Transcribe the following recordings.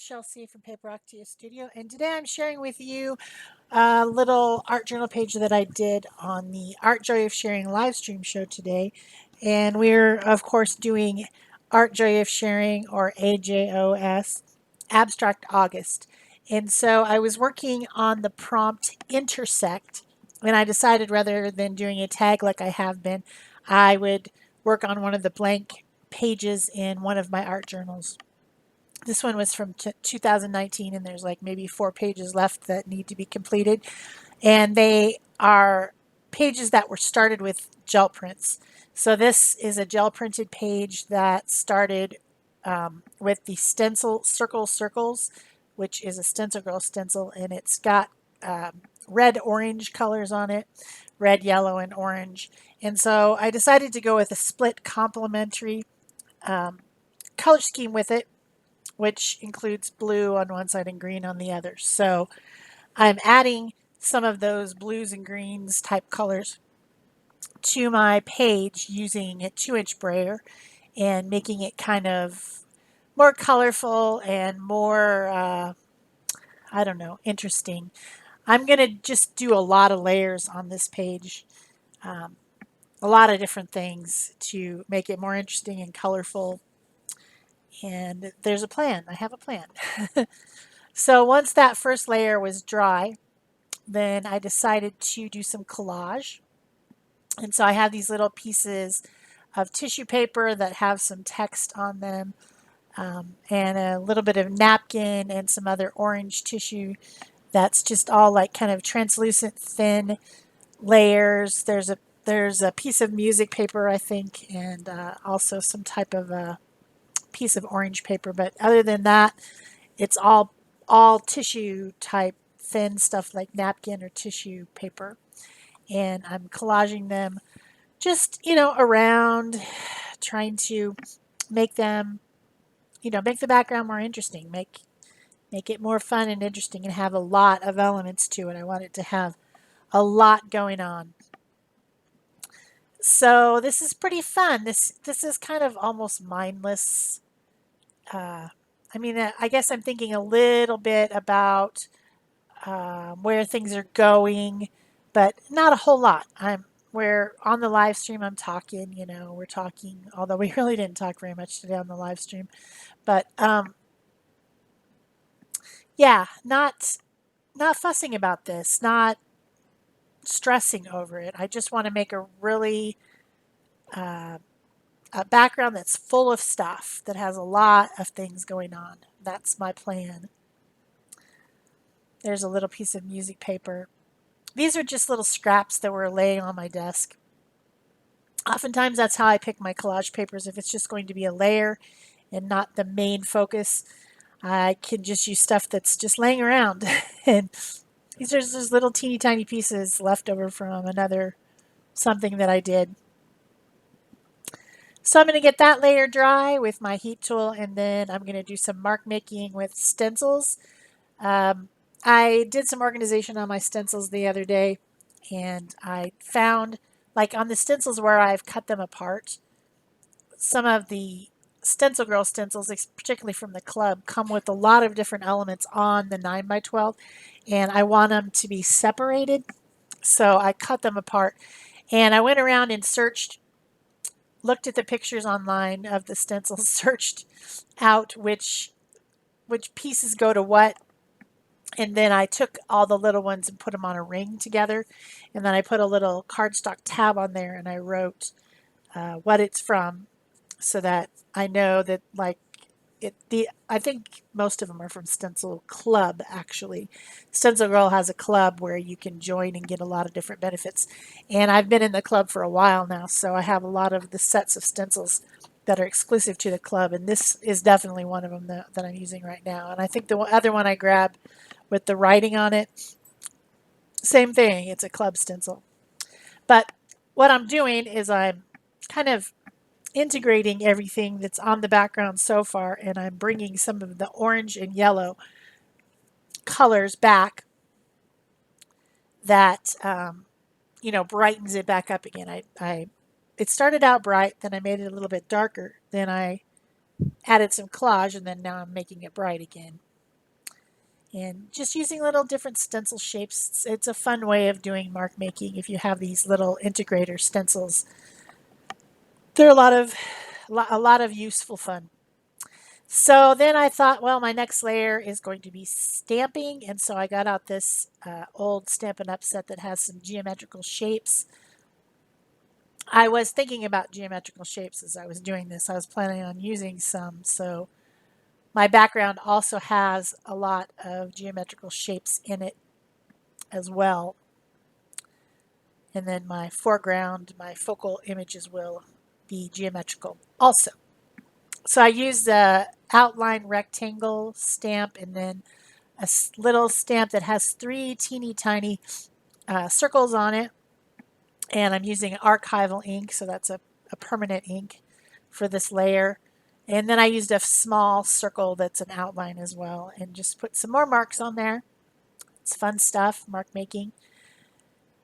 Shel C from PaperOcotilloStudio, and today I'm sharing with you a little art journal page that I did on the Art Joy of Sharing live stream show today. And we're, of course, doing Art Joy of Sharing, or AJOS, Abstract August. And so I was working on the prompt Intersect, and I decided rather than doing a tag like I have been, I would work on one of the blank pages in one of my art journals. This one was from 2019, and there's like maybe 4 pages left that need to be completed. And they are pages that were started with gel prints. So this is a gel printed page that started with the Stencil Circles, which is a Stencil Girl stencil, and it's got red-orange colors on it, red, yellow, and orange. And so I decided to go with a split complementary color scheme with it, which includes blue on one side and green on the other. So I'm adding some of those blues and greens type colors to my page using a 2-inch brayer and making it kind of more colorful and more, I don't know, interesting. I'm going to just do a lot of layers on this page, a lot of different things to make it more interesting and colorful. And there's a plan. I have a plan. So once that first layer was dry, then I decided to do some collage. And so I have these little pieces of tissue paper that have some text on them, and a little bit of napkin and some other orange tissue that's just all like kind of translucent thin layers. There's a piece of music paper, I think, and also some type of a piece of orange paper. But other than that, it's all tissue type thin stuff like napkin or tissue paper. And I'm collaging them just, around, trying to make them, make the background more interesting, make it more fun and interesting, and have a lot of elements to it. I want it to have a lot going on. So this is pretty fun. This is kind of almost mindless. I guess I'm thinking a little bit about where things are going, but not a whole lot. We're on the live stream. I'm talking, we're talking, although we really didn't talk very much today on the live stream. But yeah, not fussing about this, not stressing over it. I just want to make a really a background that's full of stuff, that has a lot of things going on. That's my plan. There's a little piece of music paper. These are just little scraps that were laying on my desk. Oftentimes that's how I pick my collage papers. If it's just going to be a layer and not the main focus, I can just use stuff that's just laying around. And these are just little teeny tiny pieces left over from another something that I did. So I'm going to get that layer dry with my heat tool, and then I'm going to do some mark making with stencils. I did some organization on my stencils the other day, and I found, like on the stencils where I've cut them apart, some of the Stencil Girl stencils, particularly from the club, come with a lot of different elements on the 9x12, and I want them to be separated. So I cut them apart, and I went around and looked at the pictures online of the stencils, searched out which pieces go to what, and then I took all the little ones and put them on a ring together, and then I put a little cardstock tab on there, and I wrote what it's from, so that I know that, like, I think most of them are from Stencil Club, actually. Stencil Girl has a club where you can join and get a lot of different benefits. And I've been in the club for a while now, so I have a lot of the sets of stencils that are exclusive to the club, and this is definitely one of them that I'm using right now. And I think the other one I grabbed with the writing on it, same thing, it's a club stencil. But what I'm doing is I'm kind of integrating everything that's on the background so far, and I'm bringing some of the orange and yellow colors back that brightens it back up again. It started out bright, then I made it a little bit darker, then I added some collage, and then now I'm making it bright again. And just using little different stencil shapes. It's a fun way of doing mark making if you have these little integrator stencils. They're a lot of useful fun. So then I thought, well, my next layer is going to be stamping, and so I got out this old Stampin' Up! Set that has some geometrical shapes. I was thinking about geometrical shapes as I was doing this. I was planning on using some, so my background also has a lot of geometrical shapes in it as well. And then my foreground, my focal images will be geometrical also. So I used the outline rectangle stamp and then a little stamp that has 3 teeny tiny circles on it. And I'm using archival ink, so that's a permanent ink for this layer. And then I used a small circle that's an outline as well, and just put some more marks on there. It's fun stuff, mark making.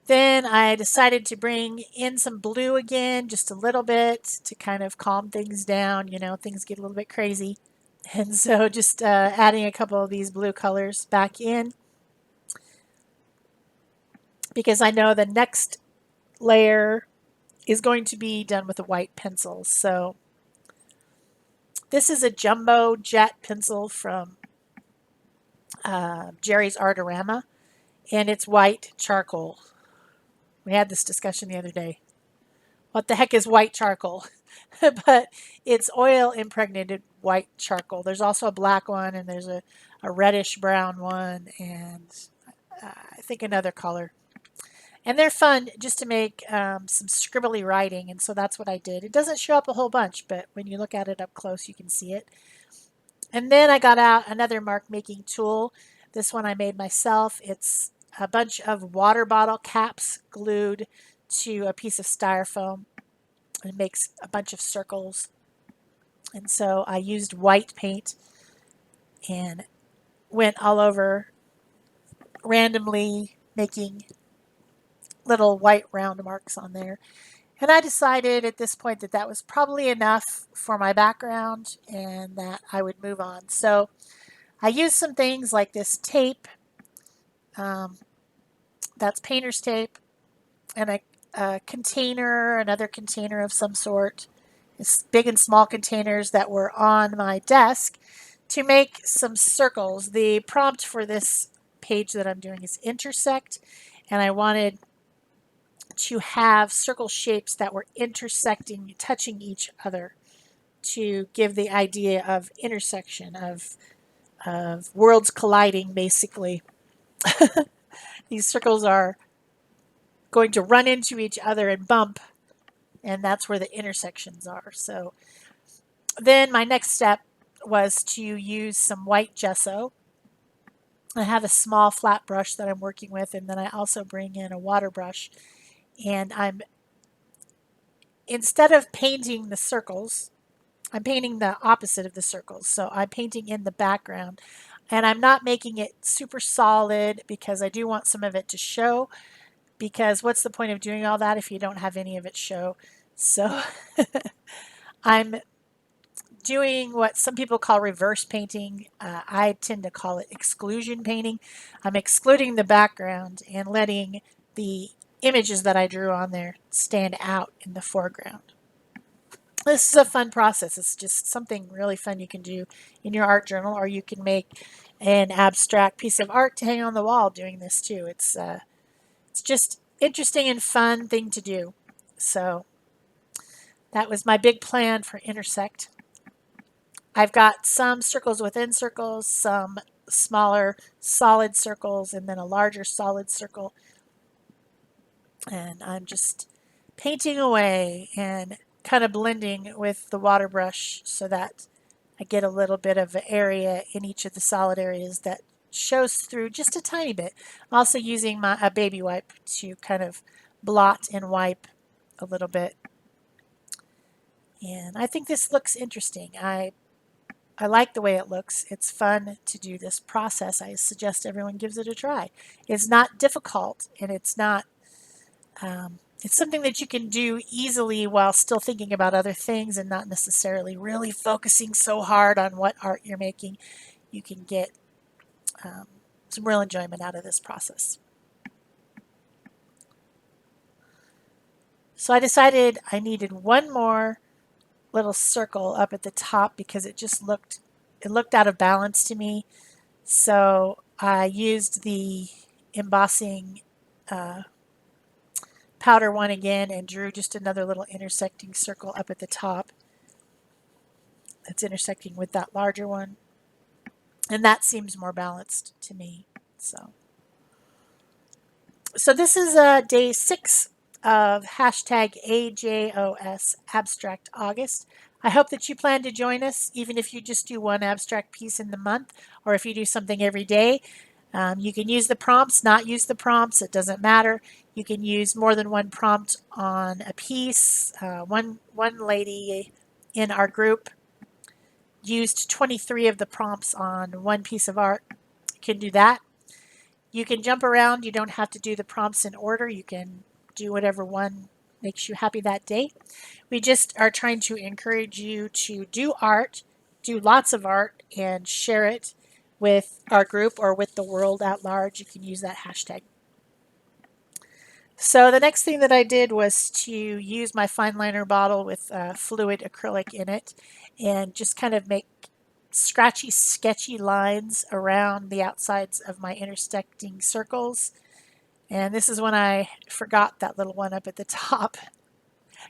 Then I decided to bring in some blue again, just a little bit to kind of calm things down. You know, things get a little bit crazy. And so just adding a couple of these blue colors back in, because I know the next layer is going to be done with a white pencil. So this is a jumbo jet pencil from Jerry's Artorama, and it's white charcoal. We had this discussion the other day. What the heck is white charcoal? But it's oil impregnated white charcoal. There's also a black one, and there's a reddish brown one, and I think another color. And they're fun just to make some scribbly writing, and so that's what I did. It doesn't show up a whole bunch, but when you look at it up close, you can see it. And then I got out another mark making tool. This one I made myself. It's a bunch of water bottle caps glued to a piece of styrofoam. It makes a bunch of circles. And so I used white paint and went all over randomly making little white round marks on there. And I decided at this point that that was probably enough for my background and that I would move on. So I used some things like this tape, that's painter's tape, and a container, another container of some sort. It's big and small containers that were on my desk to make some circles. The prompt for this page that I'm doing is Intersect, and I wanted to have circle shapes that were intersecting, touching each other to give the idea of intersection, of worlds colliding, basically. These circles are going to run into each other and bump, and that's where the intersections are. So then my next step was to use some white gesso. I have a small flat brush that I'm working with, and then I also bring in a water brush, and instead of painting the circles, I'm painting the opposite of the circles. So I'm painting in the background, and I'm not making it super solid because I do want some of it to show, because what's the point of doing all that if you don't have any of it show? So I'm doing what some people call reverse painting. I tend to call it exclusion painting. I'm excluding the background and letting the images that I drew on there stand out in the foreground. This is a fun process. It's just something really fun you can do in your art journal, or you can make an abstract piece of art to hang on the wall doing this too. It's just interesting and fun thing to do. So that was my big plan for Intersect. I've got some circles within circles, some smaller solid circles, and then a larger solid circle. And I'm just painting away and kind of blending with the water brush so that I get a little bit of an area in each of the solid areas that shows through just a tiny bit. I'm also using a baby wipe to kind of blot and wipe a little bit. And I think this looks interesting. I like the way it looks. It's fun to do this process. I suggest everyone gives it a try. It's not difficult, and it's not it's something that you can do easily while still thinking about other things and not necessarily really focusing so hard on what art you're making. You can get some real enjoyment out of this process. So I decided I needed one more little circle up at the top because it looked out of balance to me. So I used the embossing powder one again and drew just another little intersecting circle up at the top that's intersecting with that larger one. And that seems more balanced to me. So this is day 6 of hashtag AJOS Abstract August. I hope that you plan to join us, even if you just do one abstract piece in the month, or if you do something every day. You can use the prompts, not use the prompts, it doesn't matter. You can use more than one prompt on a piece. One lady in our group used 23 of the prompts on one piece of art. You can do that. You can jump around. You don't have to do the prompts in order. You can do whatever one makes you happy that day. We just are trying to encourage you to do art, do lots of art, and share it with our group or with the world at large. You can use that hashtag. So the next thing that I did was to use my fine liner bottle with fluid acrylic in it and just kind of make scratchy, sketchy lines around the outsides of my intersecting circles. And this is when I forgot that little one up at the top.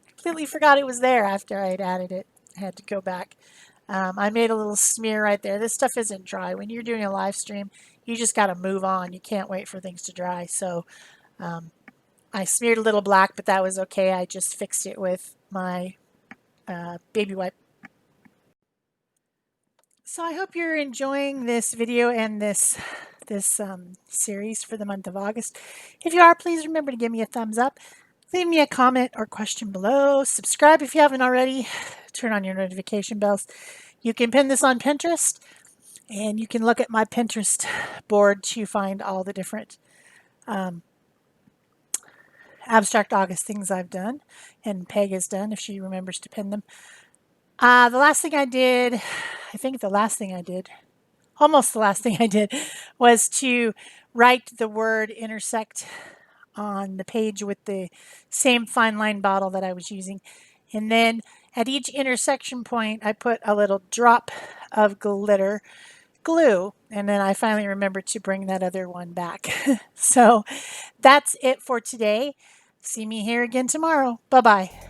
Completely forgot it was there after I had added it. I had to go back. I made a little smear right there. This stuff isn't dry. When you're doing a live stream, you just got to move on. You can't wait for things to dry. So I smeared a little black, but that was okay. I just fixed it with my baby wipe. So I hope you're enjoying this video and this series for the month of August. If you are, please remember to give me a thumbs up. Leave me a comment or question below. Subscribe if you haven't already. Turn on your notification bells. You can pin this on Pinterest, and you can look at my Pinterest board to find all the different Abstract August things I've done, and Peg has done if she remembers to pin them. The last thing I did, almost the last thing I did, was to write the word intersect on the page with the same fine line bottle that I was using. And then at each intersection point, I put a little drop of glitter glue, and then I finally remembered to bring that other one back. So that's it for today. See me here again tomorrow. Bye-bye.